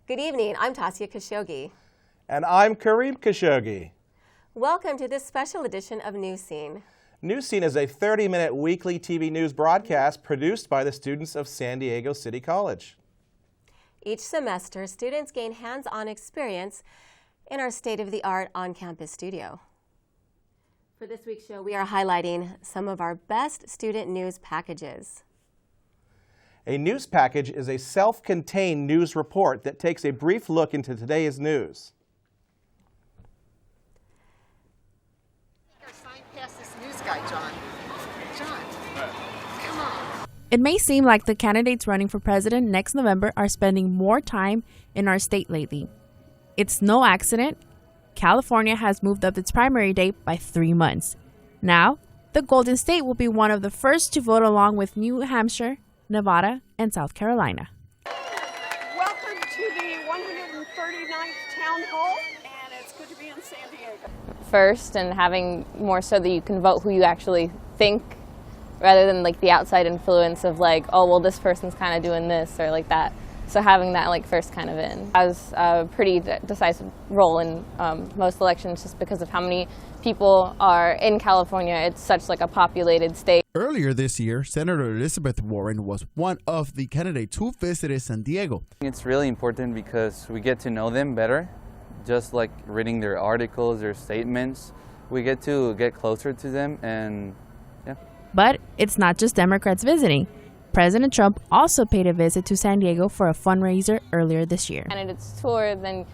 Good evening, I'm Tasia Khashoggi. And I'm Kareem Khashoggi. Welcome to this special edition of Newscene. Newscene is a 30-minute weekly TV news broadcast produced by the students of San Diego City College. Each semester, students gain hands-on experience in our state-of-the-art on-campus studio. For this week's show, we are highlighting some of our best student news packages. A news package is a self-contained news report that takes a brief look into today's news. Sign past this news guy, John. John, come on. It may seem like the candidates running for president next November are spending more time in our state lately. It's no accident. California has moved up its primary date by 3 months. Now, the Golden State will be one of the first to vote along with New Hampshire, Nevada, and South Carolina. Welcome to the 139th Town Hall, and it's good to be in San Diego. First, and having more so that you can vote who you actually think, rather than like the outside influence of like, oh, well, this person's kind of doing this or like that. So having that like first kind of in has a pretty decisive role in most elections, just because of how many people are in California. It's such like a populated state. Earlier this year, Senator Elizabeth Warren was one of the candidates who visited San Diego. It's really important because we get to know them better, just like reading their articles, their statements. We get to get closer to them, and yeah. But it's not just Democrats visiting. President Trump also paid a visit to San Diego for a fundraiser earlier this year. Candidates tour, then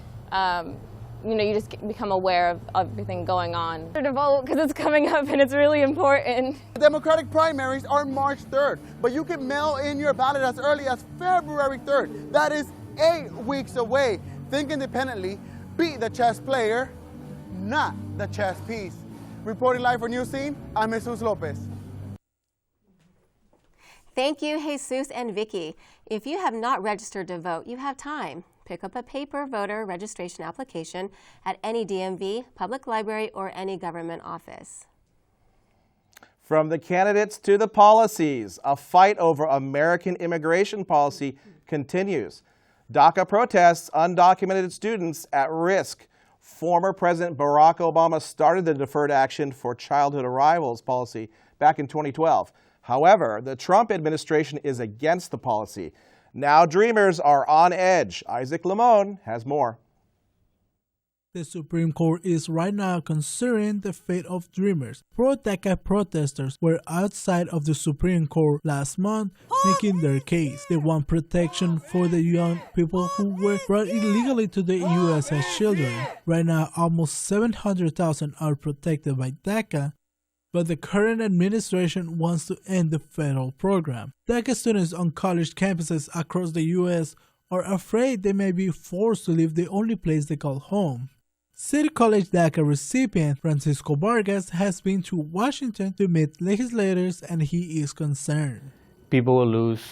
you just become aware of everything going on. To vote because it's coming up and it's really important. The Democratic primaries are March 3rd, but you can mail in your ballot as early as February 3rd. That is 8 weeks away. Think independently, be the chess player, not the chess piece. Reporting live for Newscene, I'm Jesus Lopez. Thank you, Jesus and Vicky. If you have not registered to vote, you have time. Pick up a paper voter registration application at any DMV, public library, or any government office. From the candidates to the policies, a fight over American immigration policy continues. DACA protests, undocumented students at risk. Former President Barack Obama started the Deferred Action for Childhood Arrivals policy back in 2012. However, the Trump administration is against the policy. Now dreamers are on edge. Isaac Limon has more. The Supreme Court is right now considering the fate of dreamers. Pro-DACA protesters were outside of the Supreme Court last month making their case. They want protection for the young people who were brought illegally to the U.S. as children. Right now, almost 700,000 are protected by DACA. But the current administration wants to end the federal program. DACA students on college campuses across the U.S. are afraid they may be forced to leave the only place they call home. City College DACA recipient Francisco Vargas has been to Washington to meet legislators, and he is concerned. People will lose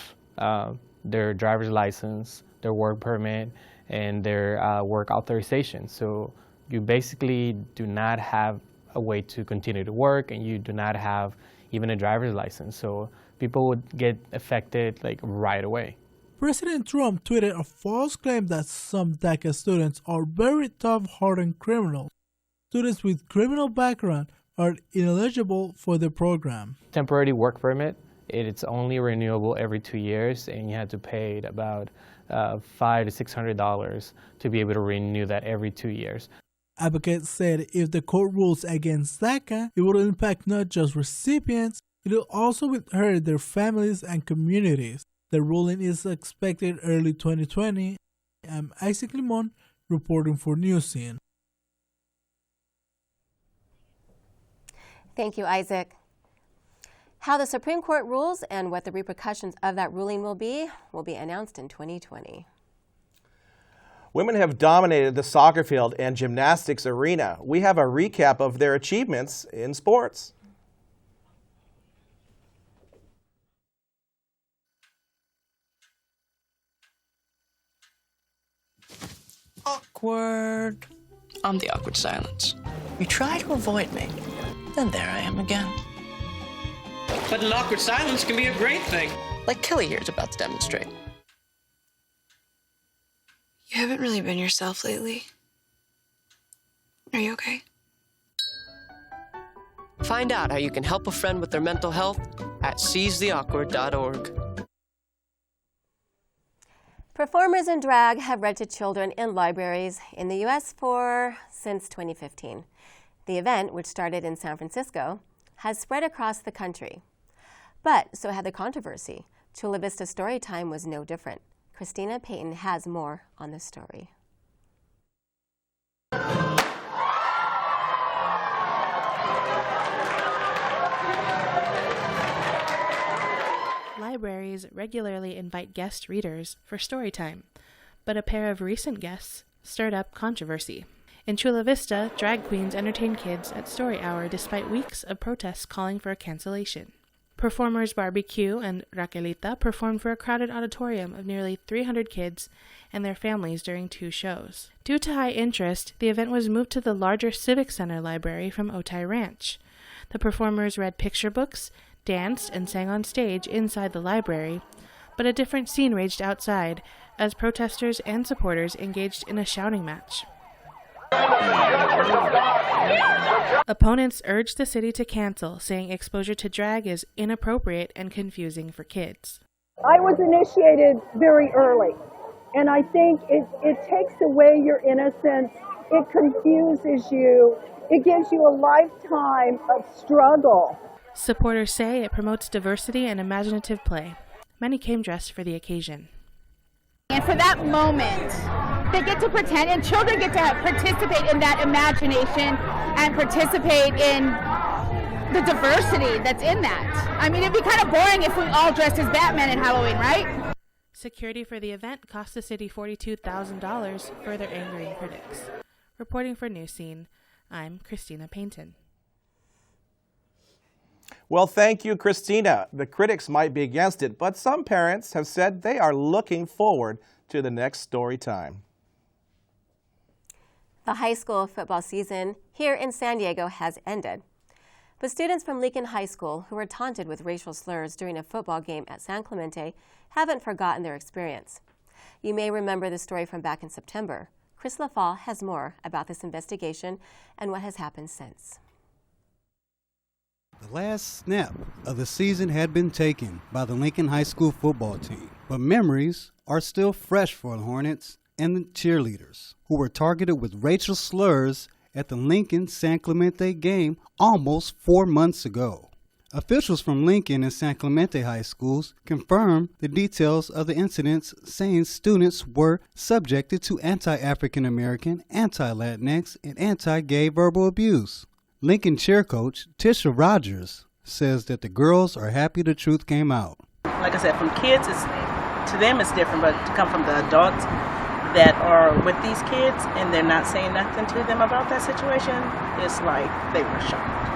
their driver's license, their work permit, and their work authorization. So you basically do not have a way to continue to work, and you do not have even a driver's license. So people would get affected like right away. President Trump tweeted a false claim that some DACA students are very tough-hardened criminals. Students with criminal background are ineligible for the program. Temporary work permit, it's only renewable every 2 years, and you have to pay about $500 to $600 to be able to renew that every 2 years. Advocates said if the court rules against DACA, it will impact not just recipients, it will also hurt their families and communities. The ruling is expected early 2020. I'm Isaac Limon, reporting for Newscene. Thank you, Isaac. How the Supreme Court rules and what the repercussions of that ruling will be announced in 2020. Women have dominated the soccer field and gymnastics arena. We have a recap of their achievements in sports. Awkward. I'm the awkward silence. You try to avoid me, then there I am again. But an awkward silence can be a great thing. Like Kelly here is about to demonstrate. You haven't really been yourself lately. Are you okay? Find out how you can help a friend with their mental health at seizetheawkward.org. Performers in drag have read to children in libraries in the U.S. since 2015. The event, which started in San Francisco, has spread across the country. But so had the controversy. Chula Vista Storytime was no different. Christina Payton has more on this story. Libraries regularly invite guest readers for story time, but a pair of recent guests stirred up controversy. In Chula Vista, drag queens entertain kids at story hour despite weeks of protests calling for a cancellation. Performers Barbie Q and Raquelita performed for a crowded auditorium of nearly 300 kids and their families during 2 shows. Due to high interest, the event was moved to the larger Civic Center library from Otay Ranch. The performers read picture books, danced, and sang on stage inside the library, but a different scene raged outside as protesters and supporters engaged in a shouting match. Opponents urged the city to cancel, saying exposure to drag is inappropriate and confusing for kids. I was initiated very early, and I think it takes away your innocence, it confuses you, it gives you a lifetime of struggle. Supporters say it promotes diversity and imaginative play. Many came dressed for the occasion. And for that moment, they get to pretend, and children get to participate in that imagination and participate in the diversity that's in that. I mean, it'd be kind of boring if we all dressed as Batman in Halloween, right? Security for the event cost the city $42,000, further angering critics. Reporting for Newscene, I'm Christina Payton. Well, thank you, Christina. The critics might be against it, but some parents have said they are looking forward to the next story time. The high school football season here in San Diego has ended. But students from Lincoln High School who were taunted with racial slurs during a football game at San Clemente haven't forgotten their experience. You may remember the story from back in September. Chris LaFalle has more about this investigation and what has happened since. The last snap of the season had been taken by the Lincoln High School football team, but memories are still fresh for the Hornets and the cheerleaders, who were targeted with racial slurs at the Lincoln-San Clemente game almost 4 months ago. Officials from Lincoln and San Clemente high schools confirmed the details of the incidents, saying students were subjected to anti-African American, anti-Latinx, and anti-gay verbal abuse. Lincoln cheer coach Tisha Rogers says that the girls are happy the truth came out. Like I said, from kids, to them it's different, but to come from the adults that are with these kids and they're not saying nothing to them about that situation, it's like they were shocked.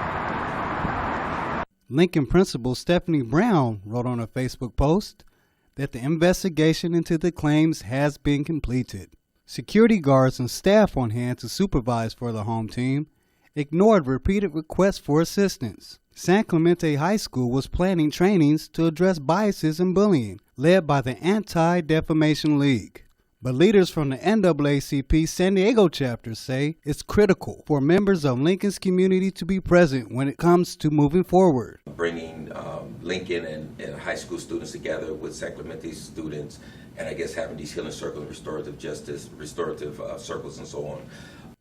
Lincoln principal Stephanie Brown wrote on a Facebook post that the investigation into the claims has been completed. Security guards and staff on hand to supervise for the home team ignored repeated requests for assistance. San Clemente High School was planning trainings to address biases and bullying, led by the Anti-Defamation League. But leaders from the NAACP San Diego chapter say it's critical for members of Lincoln's community to be present when it comes to moving forward. Bringing Lincoln and high school students together with San Clemente students, and I guess having these healing circles, restorative justice, restorative circles, and so on.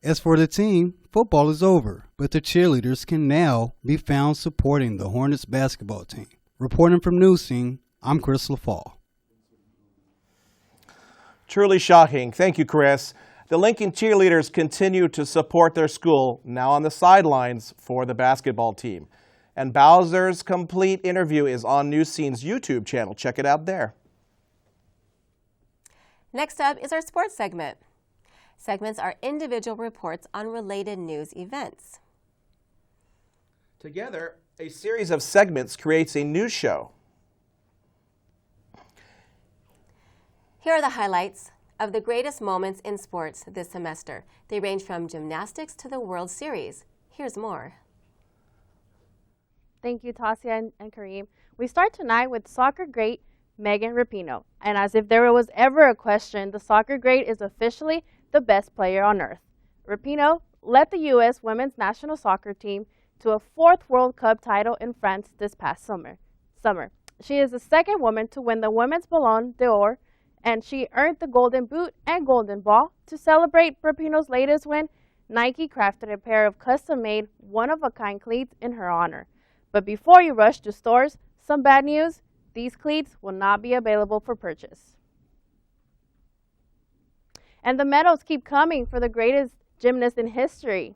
As for the team, football is over, but the cheerleaders can now be found supporting the Hornets basketball team. Reporting from Newscene, I'm Chris LaFalle. Truly shocking. Thank you, Chris. The Lincoln cheerleaders continue to support their school, now on the sidelines for the basketball team. And Bowser's complete interview is on Newscene's YouTube channel. Check it out there. Next up is our sports segment. Segments are individual reports on related news events. Together, a series of segments creates a news show. Here are the highlights of the greatest moments in sports this semester. They range from gymnastics to the World Series. Here's more. Thank you, Tasia and Kareem. We start tonight with soccer great Megan Rapinoe. And as if there was ever a question, the soccer great is officially the best player on earth. Rapinoe led the U.S. women's national soccer team to a 4th World Cup title in France this past summer. She is the second woman to win the Women's Ballon d'Or, and she earned the Golden Boot and Golden Ball. To celebrate Rapinoe's latest win, Nike crafted a pair of custom-made, one-of-a-kind cleats in her honor. But before you rush to stores, some bad news: these cleats will not be available for purchase. And the medals keep coming for the greatest gymnast in history.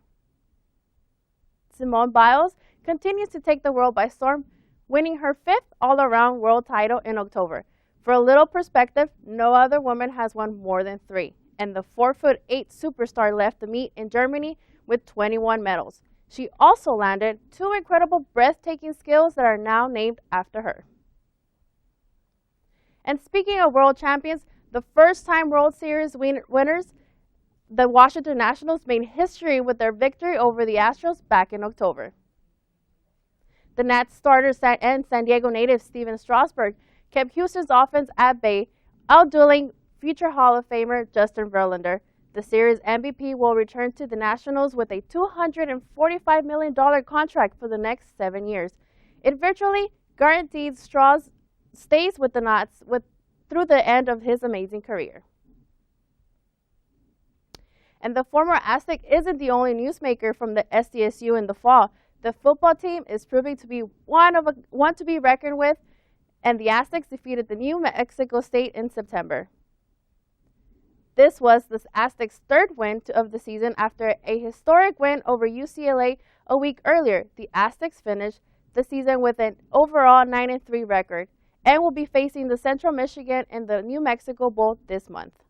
Simone Biles continues to take the world by storm, winning her 5th all-around world title in October. For a little perspective, no other woman has won more than 3, and the 4'8" superstar left the meet in Germany with 21 medals. She also landed 2 incredible breathtaking skills that are now named after her. And speaking of world champions, the first-time World Series winners, the Washington Nationals, made history with their victory over the Astros back in October. The Nats starter and San Diego native Steven Strasburg kept Houston's offense at bay, outdueling future Hall of Famer Justin Verlander. The series MVP will return to the Nationals with a $245 million contract for the next 7 years. It virtually guarantees Strauss stays with the Nats through the end of his amazing career. And the former Aztec isn't the only newsmaker from the SDSU in the fall. The football team is proving to be one to be reckoned with, and the Aztecs defeated the New Mexico State in September. This was the Aztecs' 3rd win of the season after a historic win over UCLA a week earlier. The Aztecs finished the season with an overall 9-3 record and will be facing the Central Michigan in the New Mexico Bowl this month.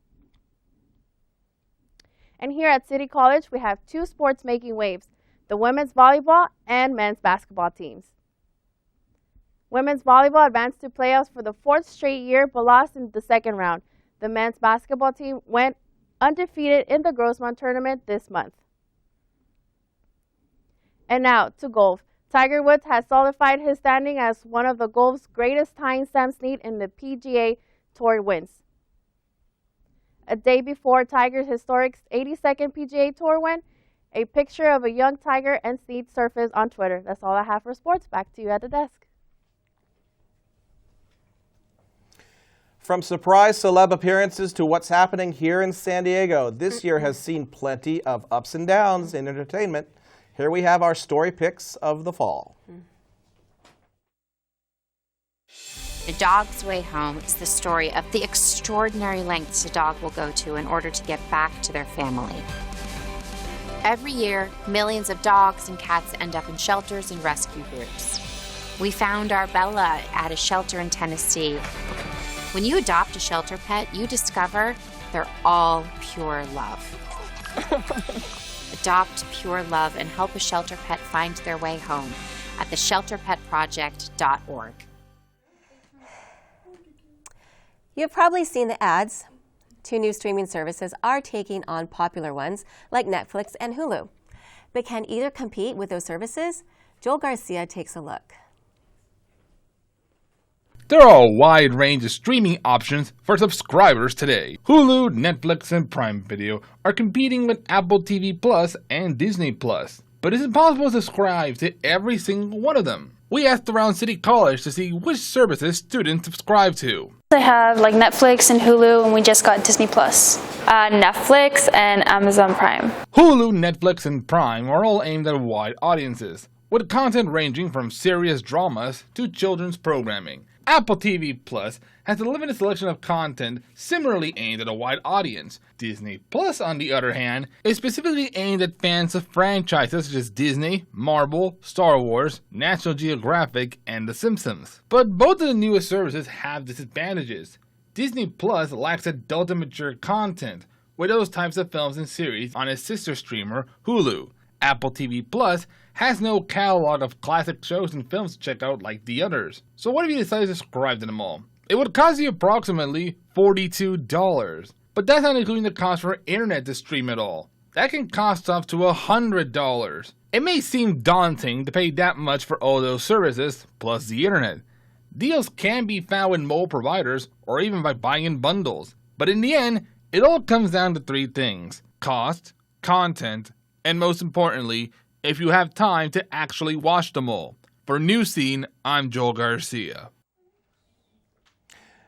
And here at City College, we have 2 sports making waves: the women's volleyball and men's basketball teams. Women's volleyball advanced to playoffs for the 4th straight year, but lost in the 2nd round. The men's basketball team went undefeated in the Grossmont tournament this month. And now to golf. Tiger Woods has solidified his standing as one of the golf's greatest, tying Sam Snead in the PGA Tour wins. A day before Tiger's historic 82nd PGA Tour win, a picture of a young Tiger and Snead surfaced on Twitter. That's all I have for sports. Back to you at the desk. From surprise celeb appearances to what's happening here in San Diego, this year has seen plenty of ups and downs in entertainment. Here we have our story picks of the fall. A Dog's Way Home is the story of the extraordinary lengths a dog will go to in order to get back to their family. Every year, millions of dogs and cats end up in shelters and rescue groups. We found our Bella at a shelter in Tennessee. When you adopt a shelter pet, you discover they're all pure love. Adopt pure love and help a shelter pet find their way home at theshelterpetproject.org. You've probably seen the ads. 2 new streaming services are taking on popular ones like Netflix and Hulu. But can either compete with those services? Joel Garcia takes a look. There are a wide range of streaming options for subscribers today. Hulu, Netflix, and Prime Video are competing with Apple TV Plus and Disney Plus. But is it possible to subscribe to every single one of them? We asked around City College to see which services students subscribe to. I have like Netflix and Hulu, and we just got Disney Plus. Netflix and Amazon Prime. Hulu, Netflix, and Prime are all aimed at wide audiences, with content ranging from serious dramas to children's programming. Apple TV Plus has a limited selection of content similarly aimed at a wide audience. Disney Plus, on the other hand, is specifically aimed at fans of franchises such as Disney, Marvel, Star Wars, National Geographic, and The Simpsons. But both of the newest services have disadvantages. Disney Plus lacks adult and mature content, with those types of films and series on its sister streamer, Hulu. Apple TV Plus has no catalog of classic shows and films to check out like the others. So what if you decide to subscribe to them all? It would cost you approximately $42. But that's not including the cost for internet to stream it all. That can cost up to $100. It may seem daunting to pay that much for all those services, plus the internet. Deals can be found in mall providers or even by buying in bundles. But in the end, it all comes down to three things: cost, content, and most importantly, if you have time to actually watch them all. For Newscene, I'm Joel Garcia.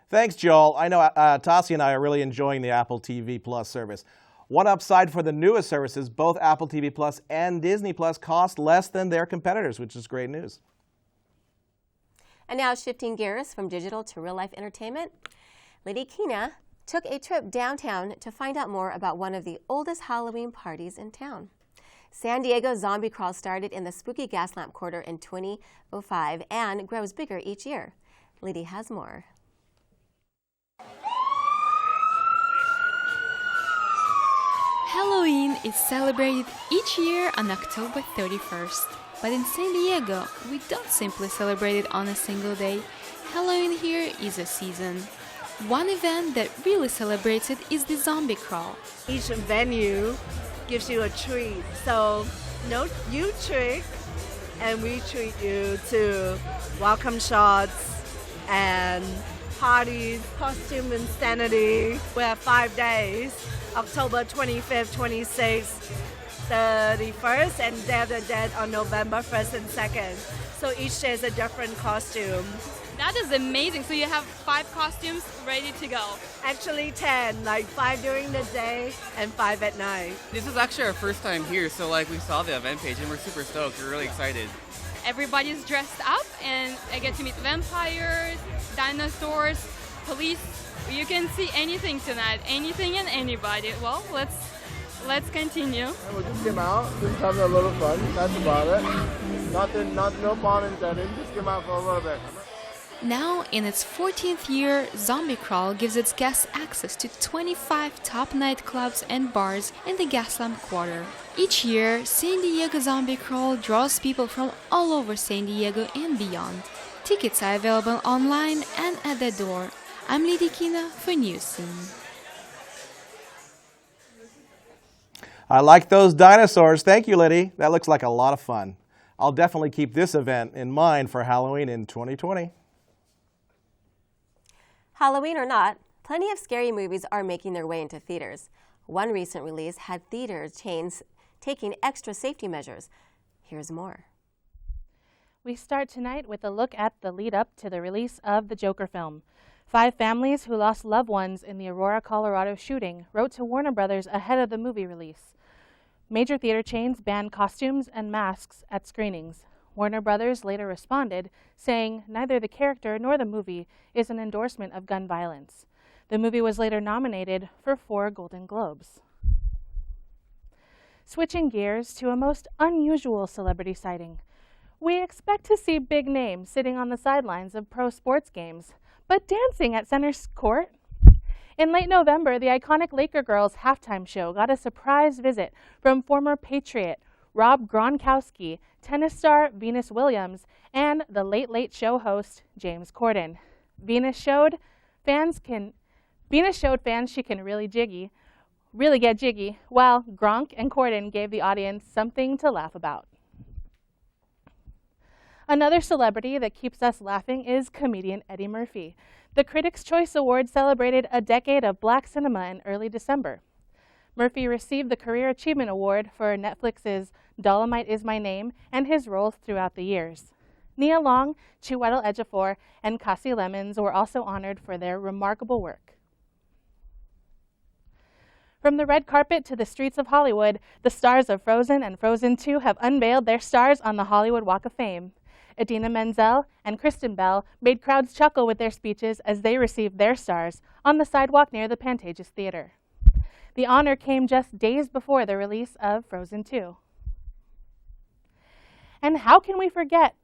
Thanks, Joel. I know Tassi and I are really enjoying the Apple TV Plus service. One upside for the newest services, both Apple TV Plus and Disney Plus cost less than their competitors, which is great news. And now shifting gears from digital to real-life entertainment, Lady Kina took a trip downtown to find out more about one of the oldest Halloween parties in town. San Diego Zombie Crawl started in the spooky Gaslamp Quarter in 2005 and grows bigger each year. Lady has more. Halloween is celebrated each year on October 31st. But in San Diego, we don't simply celebrate it on a single day. Halloween here is a season. One event that really celebrates it is the Zombie Crawl. Each venue gives you a treat. So, you trick, and we treat you to welcome shots and parties, costume insanity. We have 5 days, October 25th, 26th, 31st, and Day of the Dead on November 1st and 2nd. So each day is a different costume. That is amazing. So you have 5 costumes ready to go. Actually 10, like 5 during the day and 5 at night. This is actually our first time here, so we saw the event page and we're super stoked. We're really excited. Everybody's dressed up and I get to meet vampires, dinosaurs, police. You can see anything tonight, anything and anybody. Well, let's continue. And we just came out, just having a little fun. That's about it. No fun intended. Just came out for a little bit. Now, in its 14th year, Zombie Crawl gives its guests access to 25 top nightclubs and bars in the Gaslamp Quarter. Each year, San Diego Zombie Crawl draws people from all over San Diego and beyond. Tickets are available online and at the door. I'm Lady Kina for Newscene. I like those dinosaurs. Thank you, Liddy. That looks like a lot of fun. I'll definitely keep this event in mind for Halloween in 2020. Halloween or not, plenty of scary movies are making their way into theaters. One recent release had theater chains taking extra safety measures. Here's more. We start tonight with a look at the lead up to the release of the Joker film. 5 families who lost loved ones in the Aurora, Colorado shooting wrote to Warner Brothers ahead of the movie release. Major theater chains banned costumes and masks at screenings. Warner Brothers later responded, saying neither the character nor the movie is an endorsement of gun violence. The movie was later nominated for 4 Golden Globes. Switching gears to a most unusual celebrity sighting. We expect to see big names sitting on the sidelines of pro sports games, but dancing at center court? In late November, the iconic Laker Girls halftime show got a surprise visit from former Patriot Rob Gronkowski, tennis star Venus Williams, and the Late Late Show host James Corden. Venus showed fans she can really get jiggy, while Gronk and Corden gave the audience something to laugh about. Another celebrity that keeps us laughing is comedian Eddie Murphy. The Critics' Choice Awards celebrated a decade of black cinema in early December. Murphy received the Career Achievement Award for Netflix's Dolomite Is My Name and his roles throughout the years. Nia Long, Chiwetel Ejiofor, and Kasi Lemons were also honored for their remarkable work. From the red carpet to the streets of Hollywood, the stars of Frozen and Frozen 2 have unveiled their stars on the Hollywood Walk of Fame. Idina Menzel and Kristen Bell made crowds chuckle with their speeches as they received their stars on the sidewalk near the Pantages Theater. The honor came just days before the release of Frozen 2. And how can we forget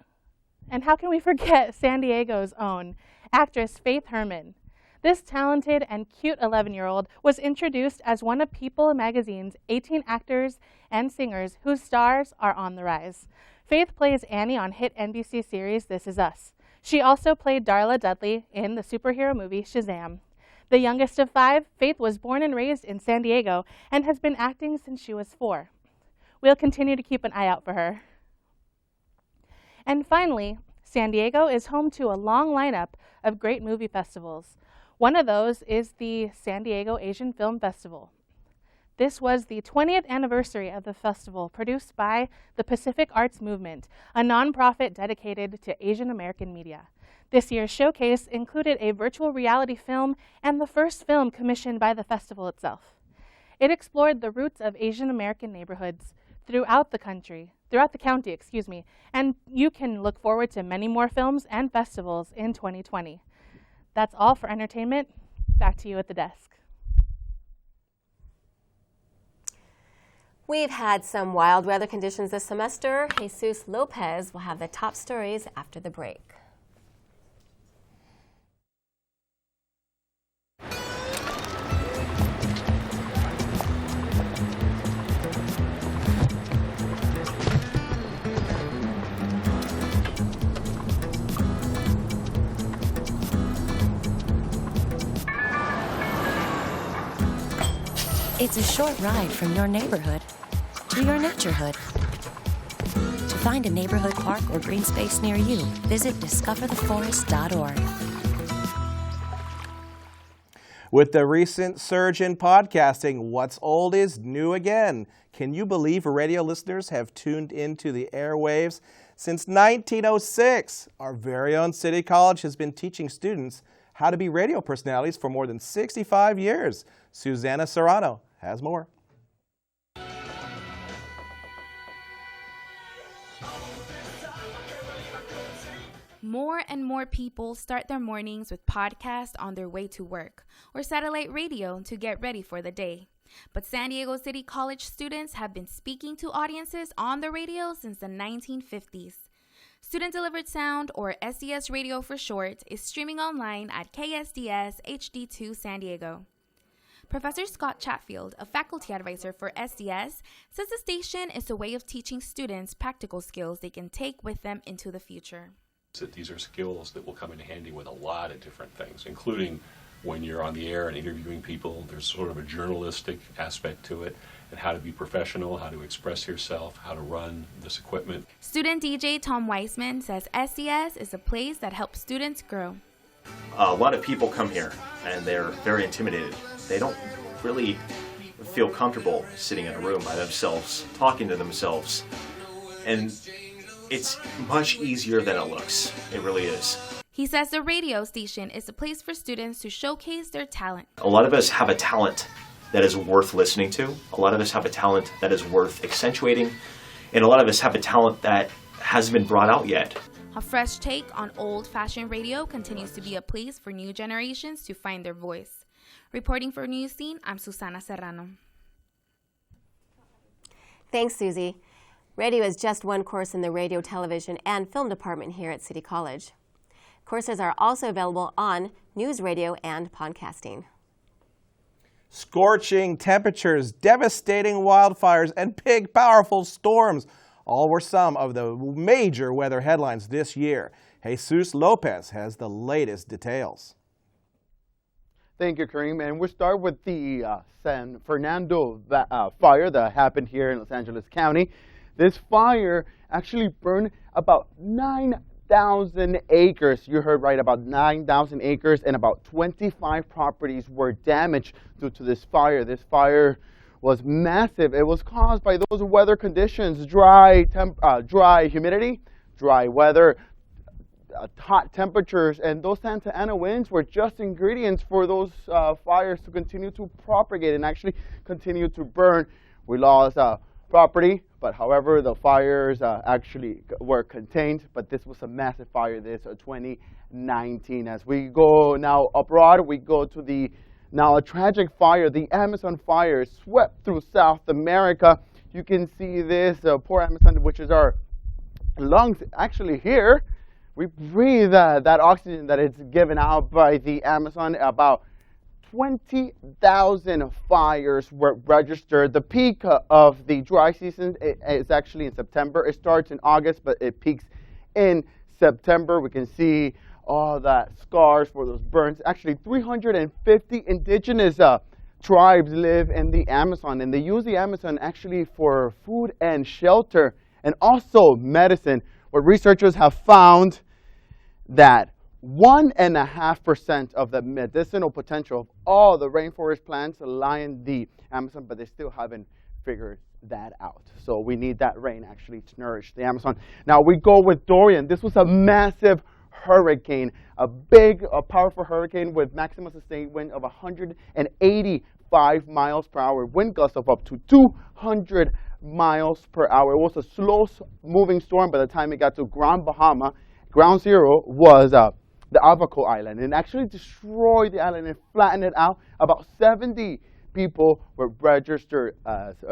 San Diego's own actress Faith Herman? This talented and cute 11-year-old was introduced as one of People magazine's 18 actors and singers whose stars are on the rise. Faith plays Annie on hit NBC series This Is Us. She also played Darla Dudley in the superhero movie Shazam. The youngest of 5, Faith was born and raised in San Diego and has been acting since she was 4. We'll continue to keep an eye out for her. And finally, San Diego is home to a long lineup of great movie festivals. One of those is the San Diego Asian Film Festival. This was the 20th anniversary of the festival, produced by the Pacific Arts Movement, a nonprofit dedicated to Asian American media. This year's showcase included a virtual reality film and the first film commissioned by the festival itself. It explored the roots of Asian American neighborhoods throughout the county, and you can look forward to many more films and festivals in 2020. That's all for entertainment. Back to you at the desk. We've had some wild weather conditions this semester. Jesus Lopez will have the top stories after the break. It's a short ride from your neighborhood to your naturehood. To find a neighborhood park or green space near you, visit discovertheforest.org. With the recent surge in podcasting, what's old is new again. Can you believe radio listeners have tuned into the airwaves since 1906? Our very own City College has been teaching students how to be radio personalities for more than 65 years. Susanna Serrano has more. More and more people start their mornings with podcasts on their way to work or satellite radio to get ready for the day. But San Diego City College students have been speaking to audiences on the radio since the 1950s. Student-delivered sound, or SDS radio for short, is streaming online at KSDS HD2 San Diego. Professor Scott Chatfield, a faculty advisor for SDS, says the station is a way of teaching students practical skills they can take with them into the future. These are skills that will come in handy with a lot of different things, including when you're on the air and interviewing people. There's sort of a journalistic aspect to it, and how to be professional, how to express yourself, how to run this equipment. Student DJ Tom Weisman says SDS is a place that helps students grow. A lot of people come here and they're very intimidated. They don't really feel comfortable sitting in a room by themselves, talking to themselves. And it's much easier than it looks. It really is. He says the radio station is a place for students to showcase their talent. A lot of us have a talent that is worth listening to. A lot of us have a talent that is worth accentuating. And a lot of us have a talent that hasn't been brought out yet. A fresh take on old-fashioned radio continues to be a place for new generations to find their voice. Reporting for Newscene, I'm Susana Serrano. Thanks, Susie. Radio is just one course in the radio, television, and film department here at City College. Courses are also available on news radio and podcasting. Scorching temperatures, devastating wildfires, and big, powerful storms all were some of the major weather headlines this year. Jesus Lopez has the latest details. Thank you, Kareem. And we'll start with the San Fernando fire that happened here in Los Angeles County. This fire actually burned about 9,000 acres. You heard right, about 9,000 acres, and about 25 properties were damaged due to this fire. This fire was massive. It was caused by those weather conditions: dry humidity, dry weather, hot temperatures, and those Santa Ana winds were just ingredients for those fires to continue to propagate and actually continue to burn. We lost property, but however, the fires actually were contained. But this was a massive fire, this 2019. As we go now abroad, we go to now a tragic fire. The Amazon fire swept through South America. You can see this poor Amazon, which is our lungs actually here. We breathe that oxygen that is given out by the Amazon. About 20,000 fires were registered. The peak of the dry season is actually in September. It starts in August, but it peaks in September. We can see all that scars for those burns. Actually, 350 indigenous tribes live in the Amazon, and they use the Amazon actually for food and shelter, and also medicine. What researchers have found that 1.5% of the medicinal potential of all the rainforest plants lie in the Amazon, but they still haven't figured that out. So we need that rain actually to nourish the Amazon. Now we go with Dorian. This was a massive hurricane, a big, powerful hurricane with maximum sustained wind of 185 miles per hour, wind gusts of up to 200 miles per hour. It was a slow-moving storm by the time it got to Grand Bahama. Ground zero was the Abaco Island, and actually destroyed the island and flattened it out. About 70 people were registered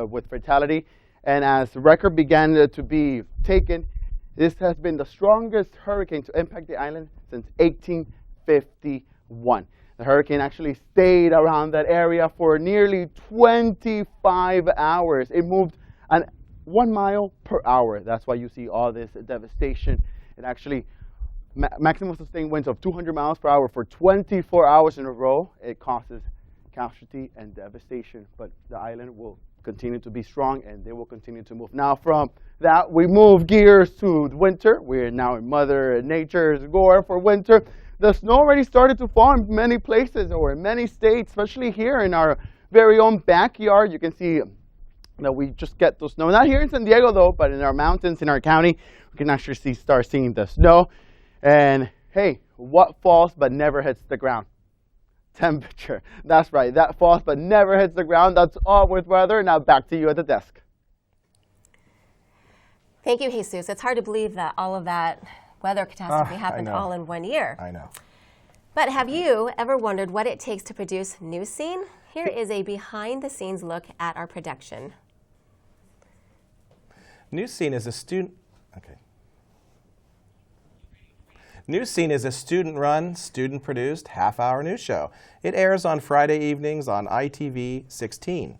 with fatality, and as the record began to be taken, this has been the strongest hurricane to impact the island since 1851. The hurricane actually stayed around that area for nearly 25 hours. It moved at 1 mile per hour. That's why you see all this devastation. It actually maximum sustained winds of 200 miles per hour for 24 hours in a row. It causes casualty and devastation, but the island will continue to be strong and they will continue to move. Now from that, we move gears to winter. We're now in Mother Nature's gore for winter. The snow already started to fall in many places or in many states, especially here in our very own backyard. You can see that we just get the snow. Not here in San Diego though, but in our mountains, in our county, we can actually start seeing the snow. And hey, what falls but never hits the ground? Temperature. That's right, that falls but never hits the ground. That's all with weather. Now back to you at the desk. Thank you, Jesus. It's hard to believe that all of that weather catastrophe happened all in 1 year. I know. But have you ever wondered what it takes to produce Newscene? Here is a behind-the-scenes look at our production. Newscene is a Newscene is a student-run, student-produced half-hour news show. It airs on Friday evenings on ITV 16.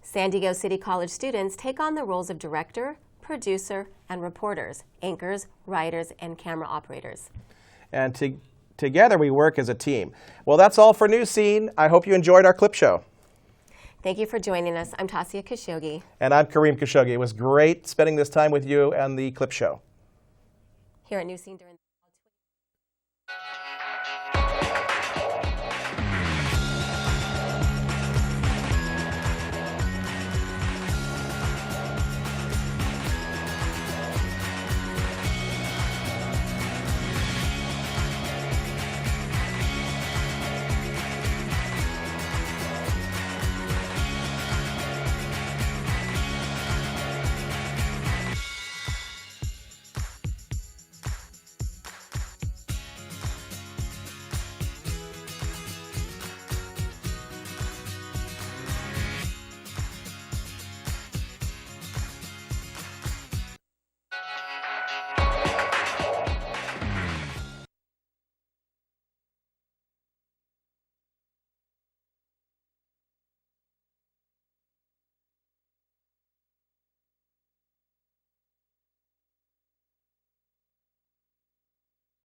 San Diego City College students take on the roles of director, producer, and reporters, anchors, writers, and camera operators. And together we work as a team. Well, that's all for Newscene. I hope you enjoyed our clip show. Thank you for joining us. I'm Tasia Khashoggi. And I'm Kareem Khashoggi. It was great spending this time with you and the clip show. Here at Newscene during